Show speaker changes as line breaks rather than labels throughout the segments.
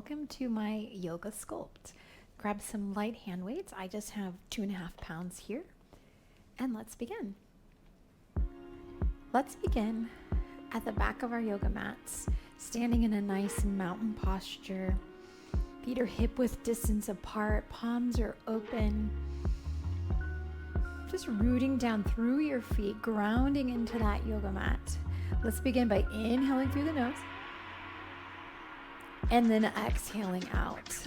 welcome to my yoga sculpt. Grab some light hand weights. I just have 2.5 pounds here. And let's begin. Let's begin at the back of our yoga mats, standing in a nice mountain posture. Feet are hip-width distance apart, palms are open. Just rooting down through your feet, grounding into that yoga mat. Let's begin by inhaling through the nose and then exhaling out.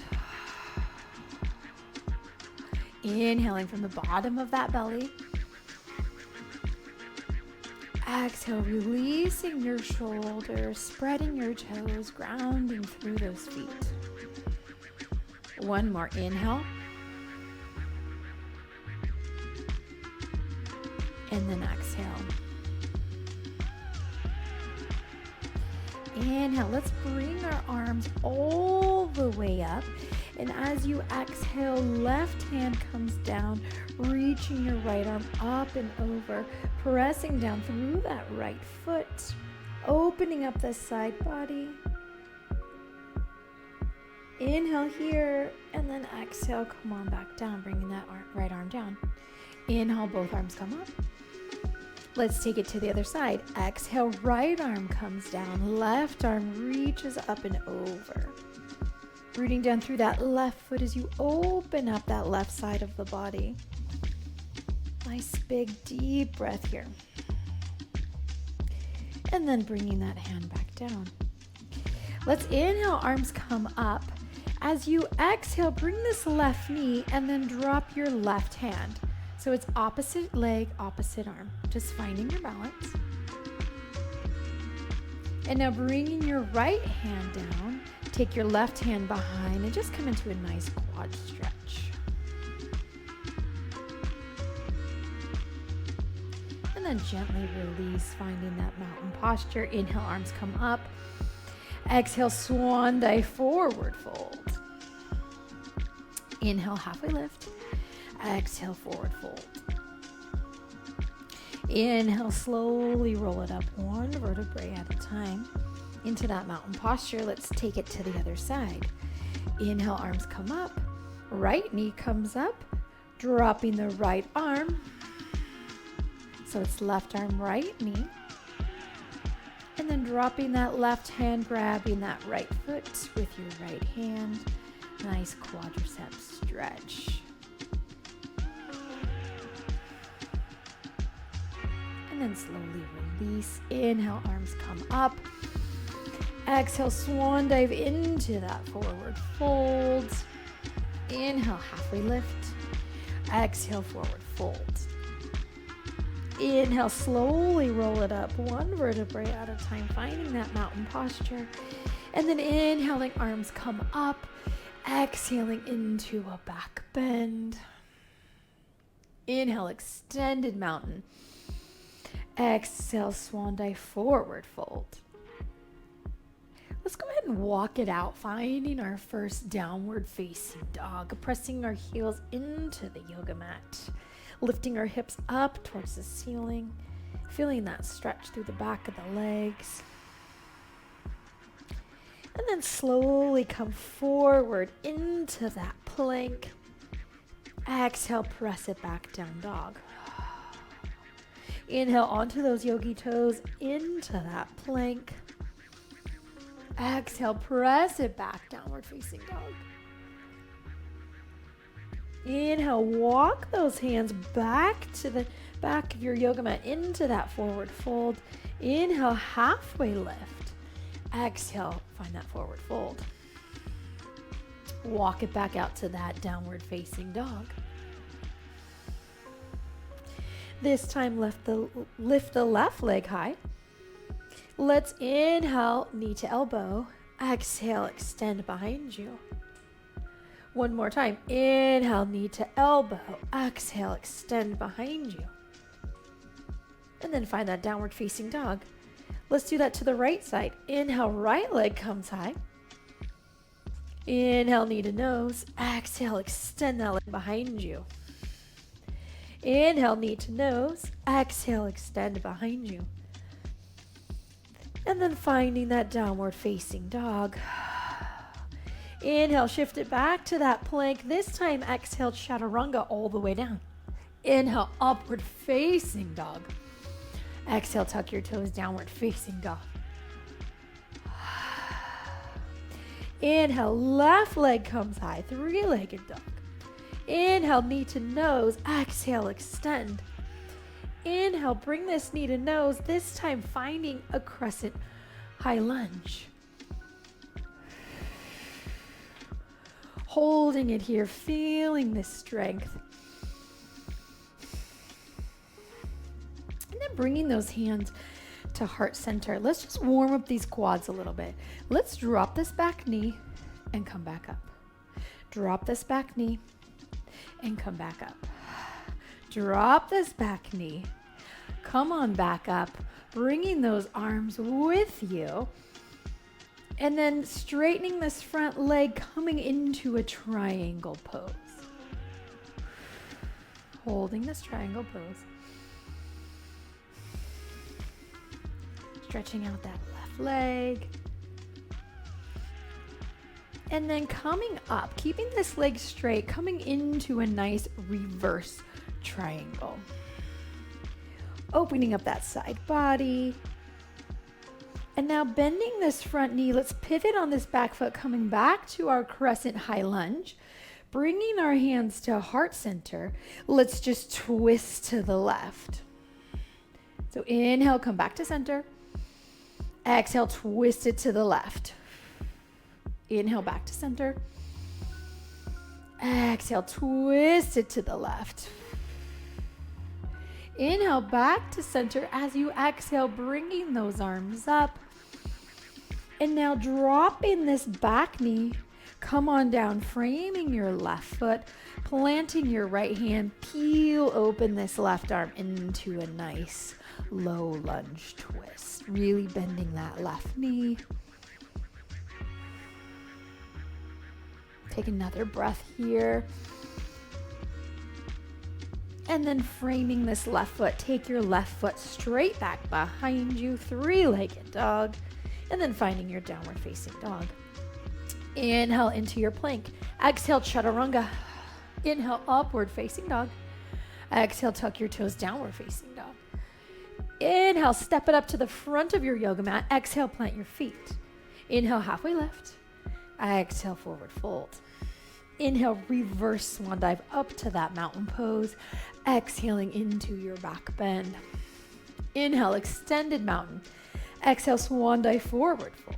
Inhaling from the bottom of that belly. Exhale, releasing your shoulders, spreading your toes, grounding through those feet. One more inhale. And then exhale. Inhale, let's bring our arms all the way up. And as you exhale, left hand comes down, reaching your right arm up and over, pressing down through that right foot, opening up the side body. Inhale here, and then exhale, come on back down, bringing that right arm down. Inhale, both arms come up. Let's take it to the other side. Exhale, right arm comes down, left arm reaches up and over. Rooting down through that left foot as you open up that left side of the body. Nice big deep breath here. And then bringing that hand back down. Let's inhale, arms come up. As you exhale, bring this left knee and then drop your left hand. So it's opposite leg, opposite arm. Just finding your balance. And now bringing your right hand down, take your left hand behind and just come into a nice quad stretch. And then gently release, finding that mountain posture. Inhale, arms come up. Exhale, swan dive, forward fold. Inhale, halfway lift. Exhale, forward fold. Inhale, slowly roll it up one vertebrae at a time into that mountain posture. Let's take it to the other side. Inhale, arms come up. Right knee comes up, dropping the right arm. So it's left arm, right knee. And then dropping that left hand, grabbing that right foot with your right hand. Nice quadriceps stretch. And then slowly release. Inhale, arms come up. Exhale, swan dive into that forward fold. Inhale, halfway lift. Exhale, forward fold. Inhale, slowly roll it up one vertebrae at a time, finding that mountain posture. And then inhaling, arms come up. Exhaling into a back bend. Inhale, extended mountain. Exhale, swan dive, forward fold. Let's go ahead and walk it out, finding our first downward facing dog, pressing our heels into the yoga mat, lifting our hips up towards the ceiling, feeling that stretch through the back of the legs. And then slowly come forward into that plank. Exhale, press it back down, dog. Inhale onto those yogi toes, into that plank. Exhale, press it back, downward facing dog. Inhale, walk those hands back to the back of your yoga mat, into that forward fold. Inhale, halfway lift. Exhale, find that forward fold. Walk it back out to that downward facing dog. This time, lift the left leg high. Let's inhale, knee to elbow. Exhale, extend behind you. One more time. Inhale, knee to elbow. Exhale, extend behind you. And then find that downward facing dog. Let's do that to the right side. Inhale, right leg comes high. Inhale, knee to nose. Exhale, extend that leg behind you. Inhale, knee to nose. Exhale, extend behind you. And then finding that downward facing dog. Inhale, shift it back to that plank. This time, exhale, chaturanga all the way down. Inhale, upward facing dog. Exhale, tuck your toes, downward facing dog. Inhale, left leg comes high, three-legged dog. Inhale, knee to nose. Exhale, extend. Inhale, bring this knee to nose, this time finding a crescent high lunge. Holding it here, feeling this strength. And then bringing those hands to heart center. Let's just warm up these quads a little bit. Let's drop this back knee and come back up. Drop this back knee and come back up. Drop this back knee. Come on back up. Bringing those arms with you. And then straightening this front leg, coming into a triangle pose. Holding this triangle pose. Stretching out that left leg. And then coming up, keeping this leg straight, coming into a nice reverse triangle. Opening up that side body. And now bending this front knee, let's pivot on this back foot, coming back to our crescent high lunge. Bringing our hands to heart center, let's just twist to the left. So inhale, come back to center. Exhale, twist it to the left. Inhale, back to center. Exhale, twist it to the left. Inhale, back to center. As you exhale, bringing those arms up. And now dropping this back knee. Come on down, framing your left foot, planting your right hand. Peel open this left arm into a nice low lunge twist. Really bending that left knee. Take another breath here. And then framing this left foot. Take your left foot straight back behind you, three-legged dog. And then finding your downward facing dog. Inhale into your plank. Exhale, chaturanga. Inhale, upward facing dog. Exhale, tuck your toes, downward facing dog. Inhale, step it up to the front of your yoga mat. Exhale, plant your feet. Inhale, halfway lift. Exhale, forward fold. Inhale, reverse swan dive up to that mountain pose. Exhaling into your back bend. Inhale, extended mountain. Exhale, swan dive, forward fold.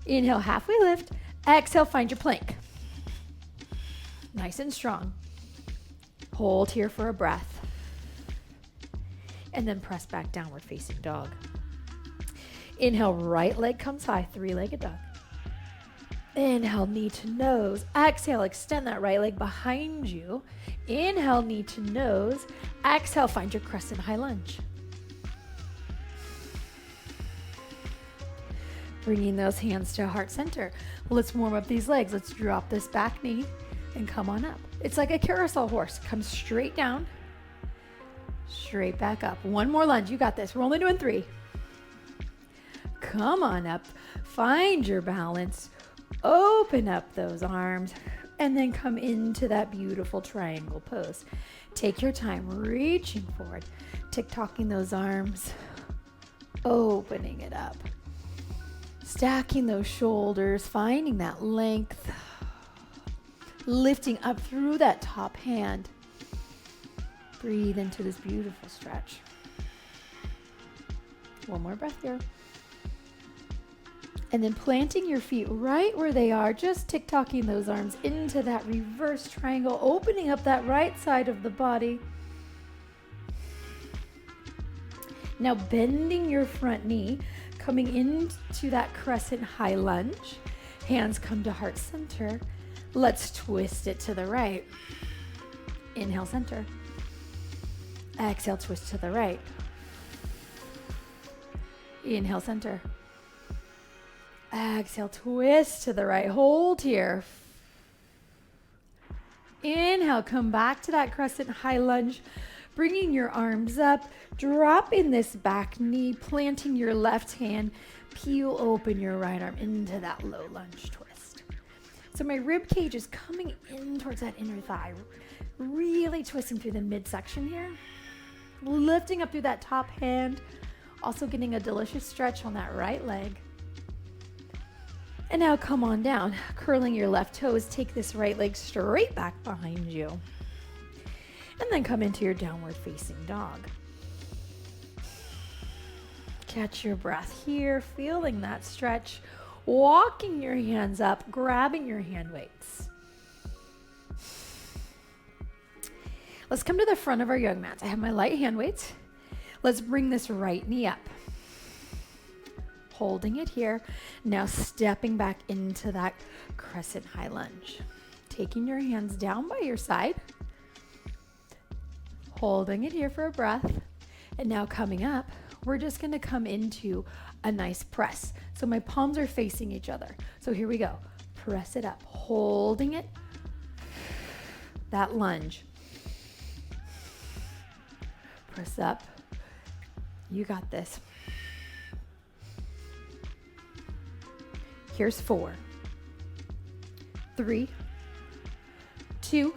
Inhale, halfway lift. Exhale, find your plank. Nice and strong. Hold here for a breath. And then press back, downward facing dog. Inhale, right leg comes high, three-legged dog. Inhale, knee to nose. Exhale, extend that right leg behind you. Inhale, knee to nose. Exhale, find your crescent high lunge. Bringing those hands to heart center. Let's warm up these legs. Let's drop this back knee and come on up. It's like a carousel horse. Come straight down, straight back up. One more lunge. You got this. We're only doing 3. Come on up. Find your balance. Open up those arms and then come into that beautiful triangle pose. Take your time, reaching forward, tick-tocking those arms, opening it up, stacking those shoulders, finding that length, lifting up through that top hand. Breathe into this beautiful stretch. One more breath here. And then planting your feet right where they are, just tick-tocking those arms into that reverse triangle, opening up that right side of the body. Now bending your front knee, coming into that crescent high lunge. Hands come to heart center. Let's twist it to the right. Inhale, center. Exhale, twist to the right. Inhale, center. Exhale, twist to the right. Hold here. Inhale, come back to that crescent high lunge. Bringing your arms up, dropping this back knee, planting your left hand, peel open your right arm into that low lunge twist. So my rib cage is coming in towards that inner thigh, really twisting through the midsection here, lifting up through that top hand, also getting a delicious stretch on that right leg. And now come on down, curling your left toes, take this right leg straight back behind you. And then come into your downward facing dog. Catch your breath here, feeling that stretch, walking your hands up, grabbing your hand weights. Let's come to the front of our yoga mats. I have my light hand weights. Let's bring this right knee up. Holding it here. Now stepping back into that crescent high lunge. Taking your hands down by your side. Holding it here for a breath. And now coming up, we're just going to come into a nice press. So my palms are facing each other. So here we go. Press it up, holding it. That lunge. Press up. You got this. Here's 4, 3, 2,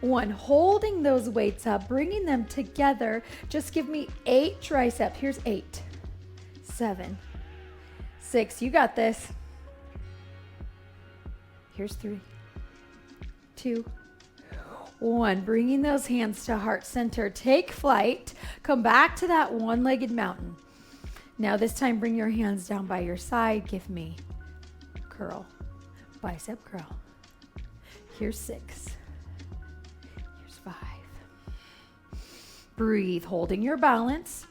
1. Holding those weights up, bringing them together. Just give me 8 triceps. Here's 8, 7, 6. You got this. Here's 3, 2, 1. Bringing those hands to heart center. Take flight. Come back to that one-legged mountain. Now this time, bring your hands down by your side. Give me curl, bicep curl. Here's 6. Here's 5. Breathe, holding your balance.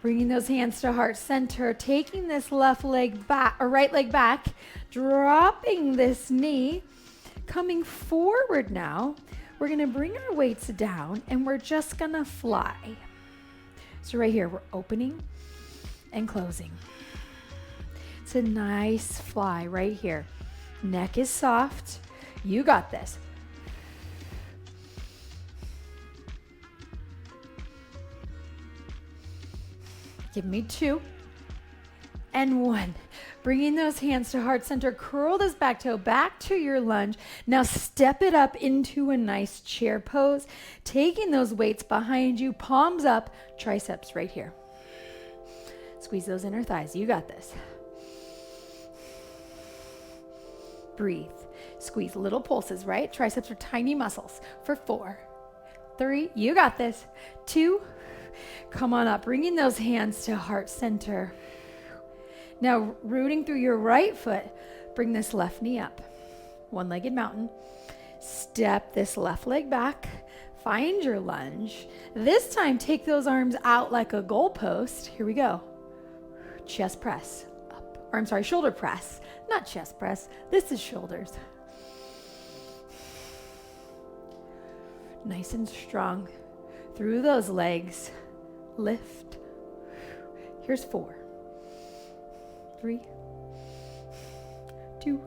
Bringing those hands to heart center, taking this left leg back, or right leg back, dropping this knee, coming forward now. We're going to bring our weights down and we're just going to fly. So right here, we're opening and closing. It's a nice fly right here. Neck is soft. You got this. Give me 2 and 1. Bringing those hands to heart center, curl this back toe back to your lunge. Now step it up into a nice chair pose. Taking those weights behind you, palms up, triceps right here. Squeeze those inner thighs. You got this. Breathe. Squeeze little pulses, right? Triceps are tiny muscles. For 4, 3, you got this. 2, come on up. Bringing those hands to heart center. Now, rooting through your right foot, bring this left knee up. One-legged mountain. Step this left leg back. Find your lunge. This time, take those arms out like a goalpost. Here we go. Chest press. Up. Or I'm sorry, shoulder press. Not chest press. This is shoulders. Nice and strong. Through those legs. Lift. Here's 4. 3, 2.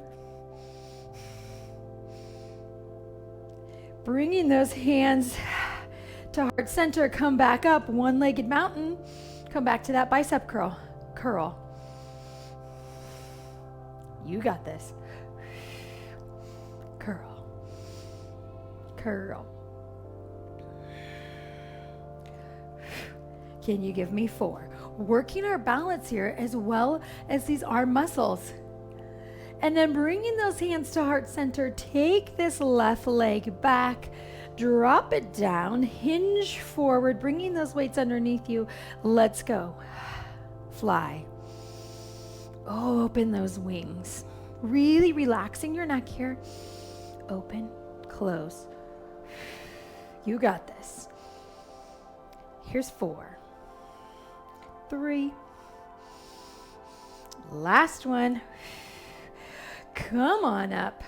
Bringing those hands to heart center. Come back up. One-legged mountain. Come back to that bicep curl. Curl. You got this. Curl. Curl. Can you give me 4? Working our balance here as well as these arm muscles. And then bringing those hands to heart center, take this left leg back, drop it down, hinge forward, bringing those weights underneath you. Let's go. Fly. Open those wings. Really relaxing your neck here. Open, close. You got this. Here's 4. 3. Last one. Come on up.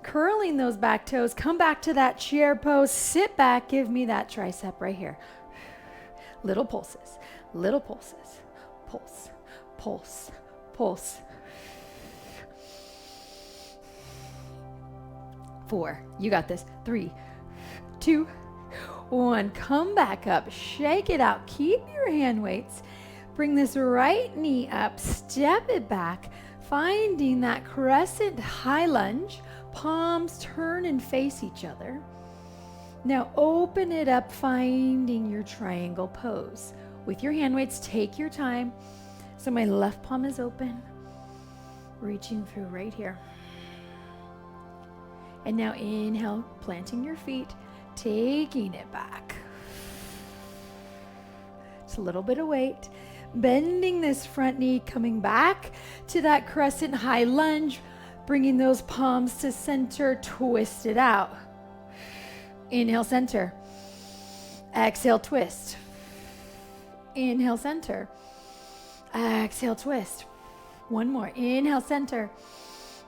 Curling those back toes. Come back to that chair pose. Sit back. Give me that tricep right here. Little pulses. Little pulses. Pulse. Pulse. Pulse. 4. You got this. 3, 2, 1. Come back up. Shake it out. Keep your hand weights. Bring this right knee up, step it back, finding that crescent high lunge. Palms turn and face each other. Now open it up, finding your triangle pose. With your hand weights, take your time. So my left palm is open, reaching through right here. And now inhale, planting your feet, taking it back. Just a little bit of weight. Bending this front knee, coming back to that crescent high lunge, bringing those palms to center, twist it out. Inhale, center. Exhale, twist. Inhale, center. Exhale, twist. One more. Inhale, center.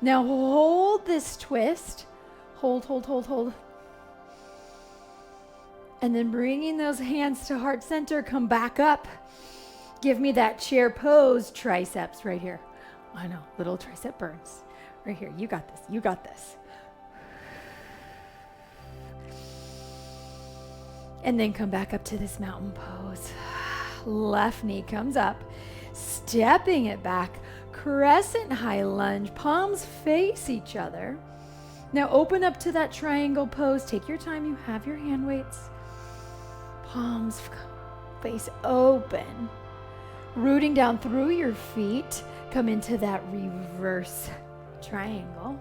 Now hold this twist. Hold, hold, hold, hold. And then bringing those hands to heart center, come back up. Give me that chair pose, triceps right here. I know, little tricep burns. Right here, you got this, you got this. And then come back up to this mountain pose. Left knee comes up, stepping it back, crescent high lunge, palms face each other. Now open up to that triangle pose. Take your time, you have your hand weights. Palms face open. Rooting down through your feet, come into that reverse triangle.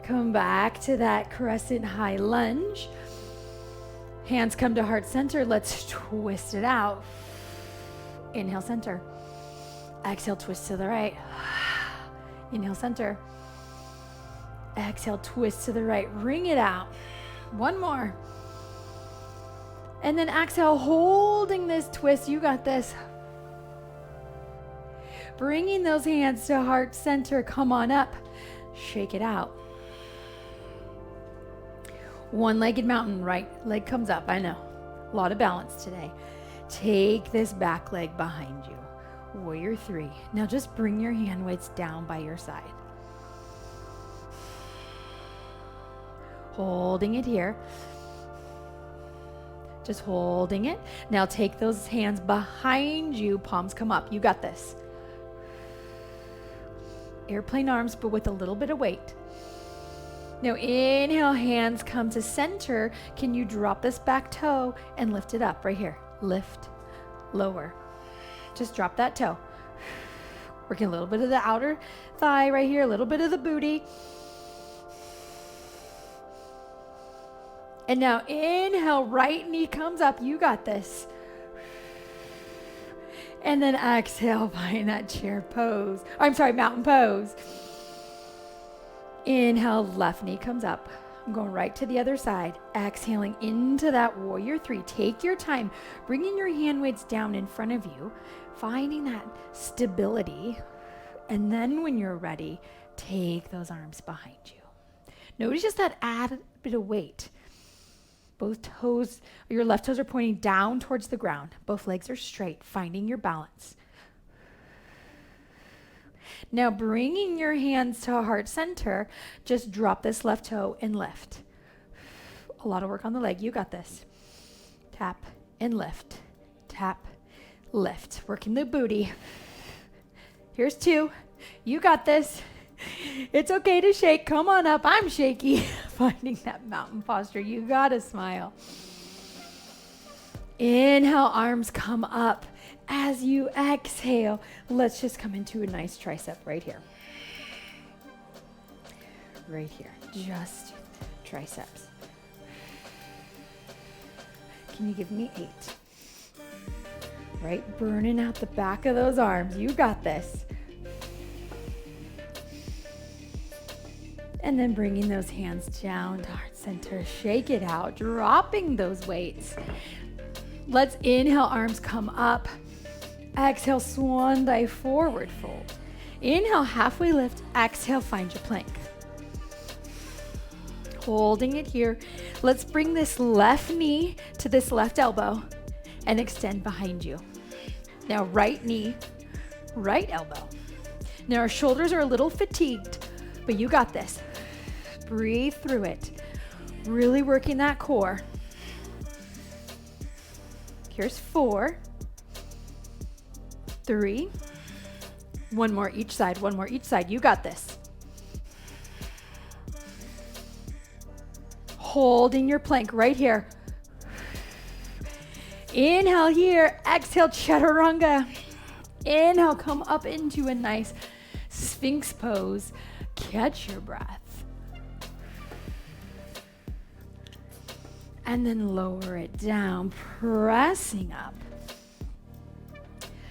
Come back to that crescent high lunge. Hands come to heart center. Let's twist it out. Inhale, center. Exhale, twist to the right. Inhale, center. Exhale, twist to the right. Ring it out. One more. And then exhale, holding this twist. You got this. Bringing those hands to heart center, come on up, shake it out. One-legged mountain, right leg comes up, I know. A lot of balance today. Take this back leg behind you. Warrior 3. Now just bring your hand weights down by your side. Holding it here. Just holding it. Now take those hands behind you, palms come up. You got this. Airplane arms, but with a little bit of weight. Now inhale, hands come to center. Can you drop this back toe and lift it up right here? Lift, lower. Just drop that toe. Working a little bit of the outer thigh right here, a little bit of the booty. And now inhale, right knee comes up. You got this. And then exhale, find that chair pose. Mountain pose. Inhale, left knee comes up. I'm going right to the other side. Exhaling into that warrior 3. Take your time, bringing your hand weights down in front of you, finding that stability. And then when you're ready, take those arms behind you. Notice just that add bit of weight. Both toes, your left toes are pointing down towards the ground. Both legs are straight, finding your balance. Now bringing your hands to heart center, just drop this left toe and lift. A lot of work on the leg, you got this. Tap and lift, tap, lift. Working the booty. Here's 2, you got this. It's okay to shake. Come on up. I'm shaky. Finding that mountain posture. You gotta smile. Inhale, arms come up. As you exhale, let's just come into a nice tricep right here. Right here. Just triceps. Can you give me 8? Right? Burning out the back of those arms. You got this. And then bringing those hands down to heart center, shake it out, dropping those weights. Let's inhale, arms come up. Exhale, swan dive, forward fold. Inhale, halfway lift. Exhale, find your plank. Holding it here. Let's bring this left knee to this left elbow and extend behind you. Now right knee, right elbow. Now our shoulders are a little fatigued, but you got this. Breathe through it. Really working that core. Here's 4. 3. One more each side, one more each side. You got this. Holding your plank right here. Inhale here, exhale, chaturanga. Inhale, come up into a nice Sphinx pose. Catch your breath. And then lower it down, pressing up.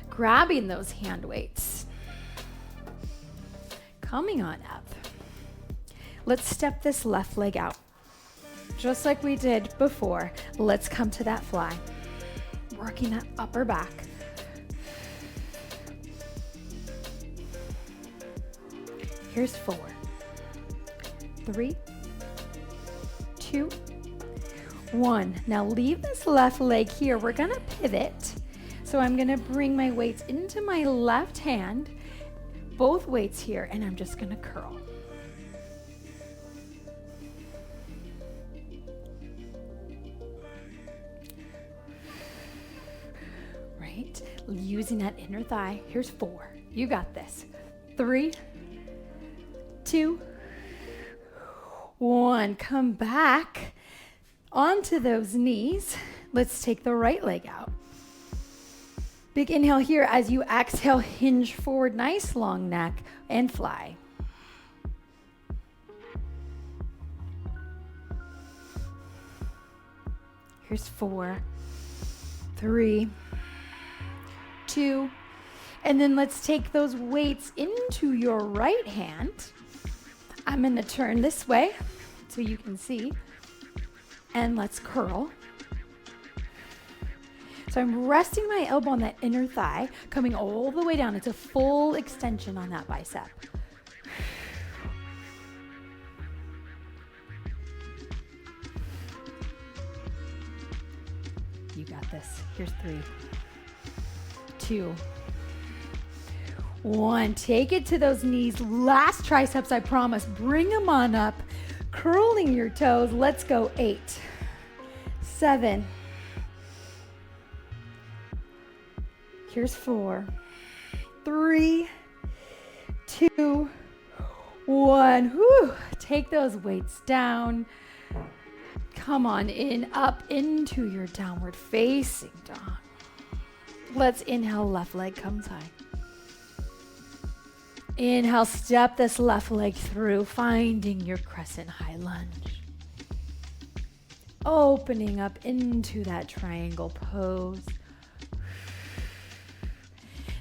Grabbing those hand weights. Coming on up. Let's step this left leg out. Just like we did before, let's come to that fly. Working that upper back. Here's 4, 3, 2, 1. Now leave this left leg here. We're gonna pivot. So I'm gonna bring my weights into my left hand, both weights here, and I'm just gonna curl. Right, using that inner thigh. Here's 4. You got this. 3, 2, 1. Come back onto those knees. Let's take the right leg out. Big inhale here. As you exhale, hinge forward, nice long neck, and fly. Here's 4, 3, 2, and then let's take those weights into your right hand. I'm going to turn this way so you can see, and let's curl. So I'm resting my elbow on that inner thigh, coming all the way down. It's a full extension on that bicep. You got this. Here's 3, 2, 1. Take it to those knees. Last triceps, I promise. Bring them on up. Curling your toes. Let's go. 8, 7. Here's 4, 3, 2, 1. Whew. Take those weights down. Come on in, up into your downward facing dog. Let's inhale, left leg comes high. Inhale, step this left leg through, finding your crescent high lunge. Opening up into that triangle pose.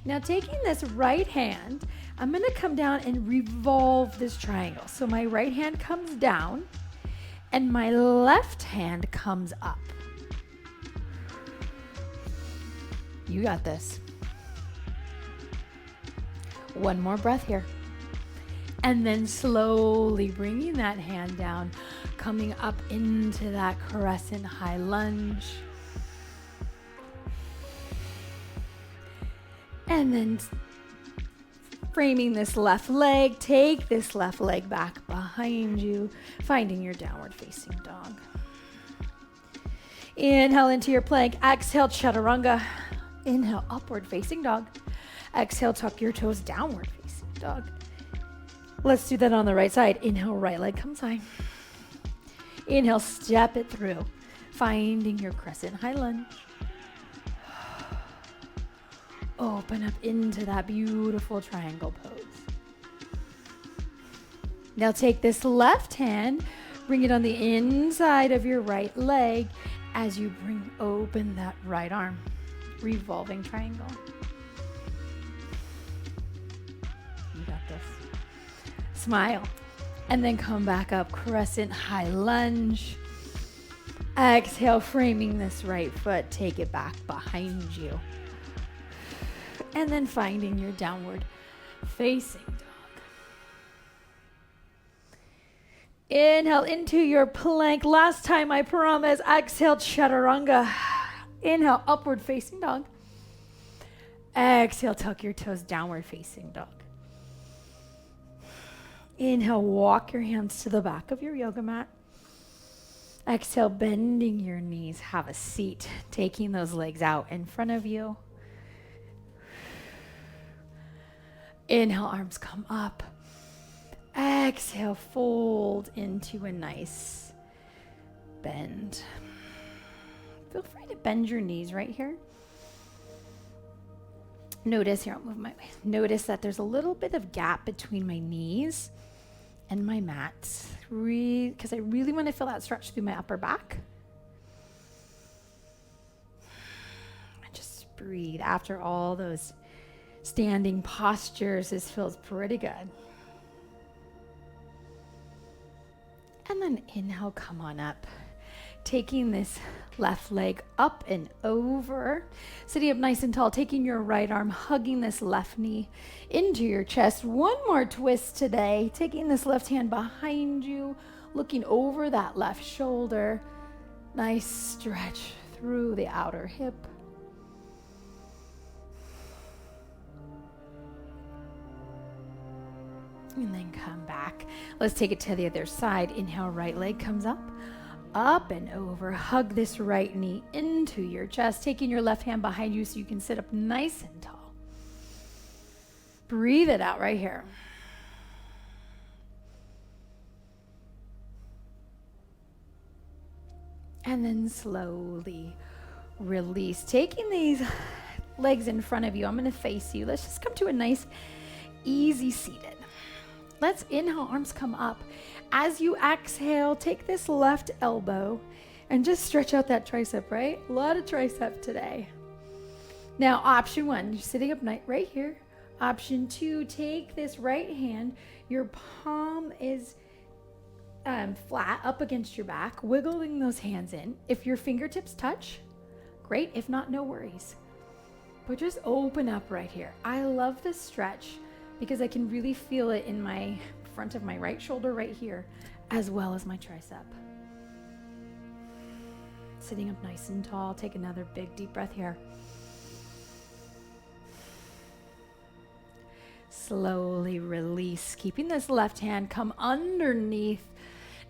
Now taking this right hand, I'm gonna come down and revolve this triangle. So my right hand comes down and my left hand comes up. You got this. One more breath here. And then slowly bringing that hand down, coming up into that crescent high lunge. And then framing this left leg, take this left leg back behind you, finding your downward facing dog. Inhale into your plank, exhale, chaturanga. Inhale, upward facing dog. Exhale, tuck your toes, downward facing dog. Let's do that on the right side. Inhale, right leg comes high. Inhale, step it through, finding your crescent high lunge. Open up into that beautiful triangle pose. Now take this left hand, bring it on the inside of your right leg as you bring open that right arm. Revolving triangle. You got this. Smile. And then come back up, crescent high lunge. Exhale, framing this right foot, take it back behind you. And then finding your downward facing dog. Inhale into your plank. Last time, I promise. Exhale, chaturanga. Inhale, upward facing dog. Exhale, tuck your toes, downward facing dog. Inhale, walk your hands to the back of your yoga mat. Exhale, bending your knees. Have a seat, taking those legs out in front of you. Inhale, arms come up. Exhale, fold into a nice bend. Feel free to bend your knees right here. Notice here, I'll move my way. Notice that there's a little bit of gap between my knees and my mat, because I really want to feel that stretch through my upper back. And just breathe. After all those standing postures, this feels pretty good. And then inhale, come on up. Taking this left leg up and over, sitting up nice and tall, taking your right arm, hugging this left knee into your chest. One more twist today, taking this left hand behind you, looking over that left shoulder. Nice stretch through the outer hip. And then come back. Let's take it to the other side. Inhale, right leg comes up. Up and over. Hug this right knee into your chest, taking your left hand behind you so you can sit up nice and tall. Breathe it out right here. And then slowly release. Taking these legs in front of you, I'm going to face you. Let's just come to a nice, easy seated. Let's inhale, arms come up. As you exhale, take this left elbow and just stretch out that tricep, right? A lot of tricep today. Now, option one, you're sitting up right here. Option two, take this right hand. Your palm is flat up against your back, wiggling those hands in. If your fingertips touch, great. If not, no worries. But just open up right here. I love this stretch because I can really feel it in my front of my right shoulder right here, as well as my tricep. Sitting up nice and tall. Take another big deep breath here. Slowly release, keeping this left hand come underneath.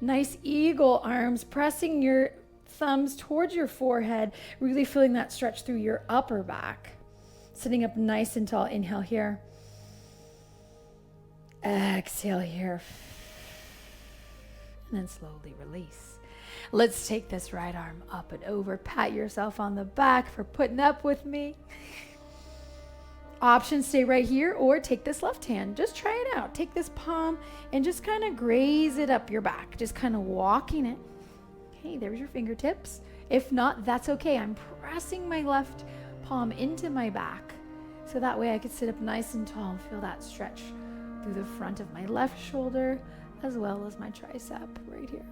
Nice eagle arms, pressing your thumbs towards your forehead, really feeling that stretch through your upper back. Sitting up nice and tall. Inhale here. Exhale here. And then slowly release. Let's take this right arm up and over. Pat yourself on the back for putting up with me. Option, stay right here, or take this left hand. Just try it out. Take this palm and just kind of graze it up your back. Just kind of walking it. Okay, there's your fingertips. If not, that's okay. I'm pressing my left palm into my back so that way I can sit up nice and tall and feel that stretch through the front of my left shoulder as well as my tricep right here.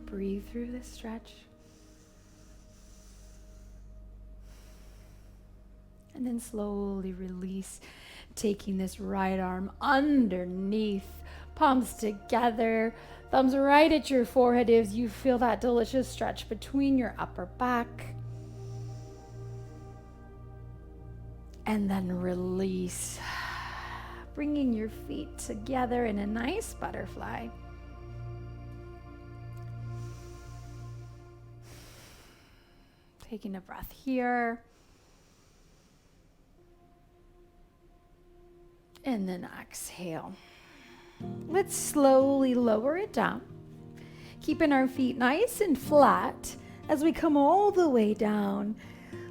Breathe through this stretch. And then slowly release, taking this right arm underneath, palms together, thumbs right at your forehead as you feel that delicious stretch between your upper back. And then release, bringing your feet together in a nice butterfly. Taking a breath here. And then exhale. Let's slowly lower it down, keeping our feet nice and flat as we come all the way down,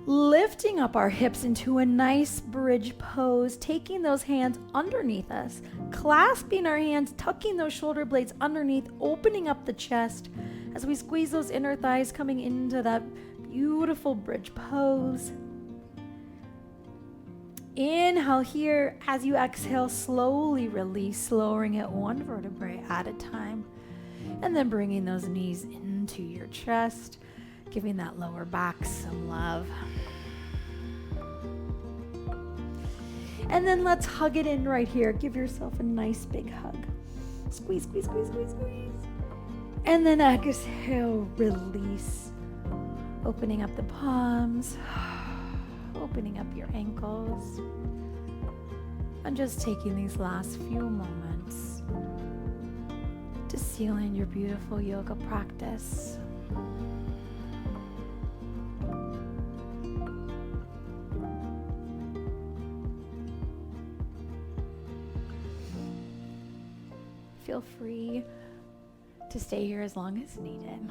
lifting up our hips into a nice bridge pose, taking those hands underneath us, clasping our hands, tucking those shoulder blades underneath, opening up the chest as we squeeze those inner thighs, coming into that beautiful bridge pose. Inhale here. As you exhale, slowly release, lowering it one vertebrae at a time, and then bringing those knees into your chest, giving that lower back some love. And then let's hug it in right here. Give yourself a nice big hug. Squeeze, squeeze, squeeze, squeeze, squeeze. And then exhale, release. Opening up the palms, opening up your ankles, and just taking these last few moments to seal in your beautiful yoga practice. feel free to stay here as long as needed.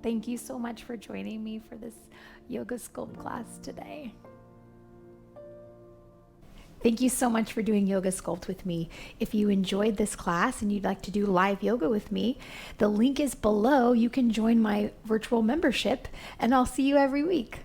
Thank you so much for joining me for this yoga sculpt class today. Thank you so much for doing Yoga Sculpt with me. If you enjoyed this class and you'd like to do live yoga with me, the link is below. You can join my virtual membership, and I'll see you every week.